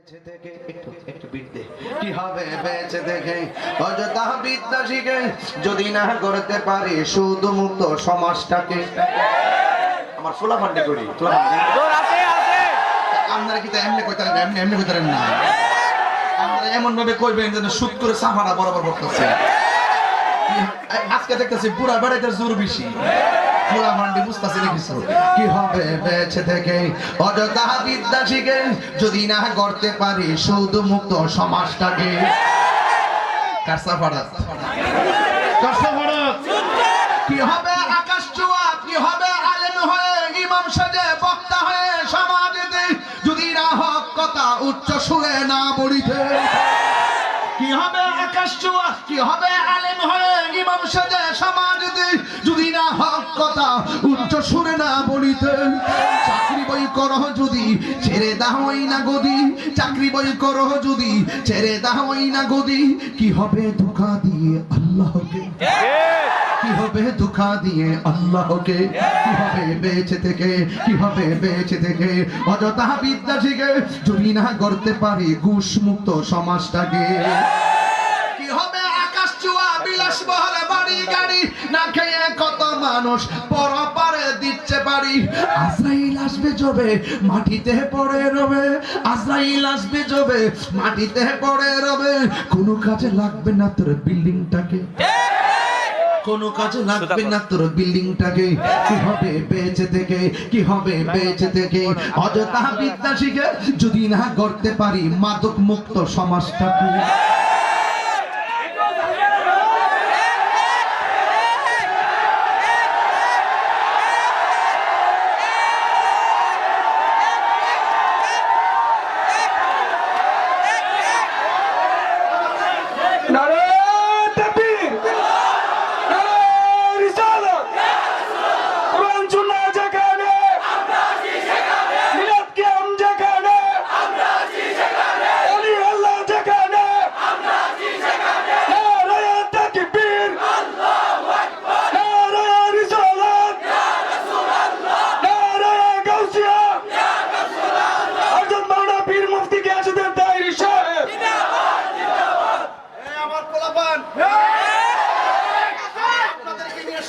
বেঁচে থেকে একটু বিদ্যে কি হবে বেঁচে থেকে অযথা বিদ্যা শিখে যদি না করতে পারি শুধু মুক্ত সমাজটাকে আমার ফুলা ফান্ডি করি আপনারা কি এমনি কইতারেন এমনি কইতারেন না আপনারা এমন ভাবে কইবেন যেন সুদ করে সাফাটা বরাবর করতেছে আজকে দেখতেছি পুরা বেড়াইতে জোর বেশি পুরা মান্ডি বুঝতেছে কিছু কি হবে বেঁচে থেকে অযথা বিদ্যা শিখে যদি না করতে পারি শুধু মুক্ত সমাজটাকে কারসাফাড়া কি হবে আকাশ ছোঁয়া কি হবে আলেম হয়ে ইমাম সাজে বক্তা হয়ে সমাজেতে যদি না হক কথা উচ্চ সুরে না বলিতে কি হবে আকাশ ছোঁয়া কি হবে আলেম হয়ে ইমাম সাজে সমাজেতে যদি না হক কথা উচ্চ সুরে না বলিতে চাকরি বই করো যদি ছেড়ে দাওই না গদি চাকরি বই করো যদি ছেড়ে দাওই না গদি কি হবে ধোঁকা দিয়ে আল্লাহকে কি হবে ধোঁকা দিয়ে আল্লাহকে কি হবে বেঁচে থেকে কি হবে বেঁচে থেকে অযথা বিদ্যা শিখে যদি না করতে পারি ঘুষ মুক্ত সমাজটাকে কি হবে আকাশ ছোঁয়া বিলাসবহুল বাড়ি গাড়ি না খেয়ে কত মানুষ পরপারে দিচ্ছে বাড়ি আজরাইল আসবে জবে মাটিতে পড়ে রবে আজরাইল আসবে জবে মাটিতে পড়ে রবে কোনো কাজে লাগবে না তোর বিল্ডিংটাকে কোনো কাজে লাগবে না তোর বিল্ডিংটাকে কি হবে বেঁচে থেকে কি হবে বেঁচে থেকে অযথা বিদ্যা শিখে যদি না করতে পারি মাদক মুক্ত সমাজটাকে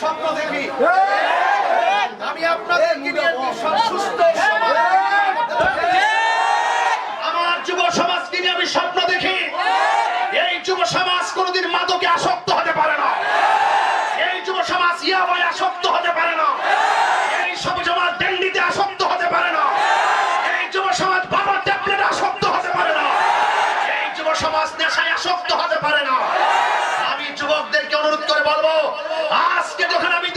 স্বপ্ন দেখি আমি আপনাদেরকে নিয়ে সুস্থ আমার যুব সমাজকে নিয়ে আমি স্বপ্ন দেখি এই যুব সমাজ কোনোদিন মাদকে আসক্ত হতে পারে না এই যুব সমাজ ইয়াবায় আসক্ত হতে পারে না এই সব সমাজ ডেন্ডিতে আসক্ত হতে পারে না এই যুব সমাজ বাবার ট্যাবলেটে আসক্ত হতে পারে না এই যুব সমাজ নেশায় আসক্ত হতে পারে না আমি যুবকদেরকে অনুরোধ করে বলবো আজকে যখন আমি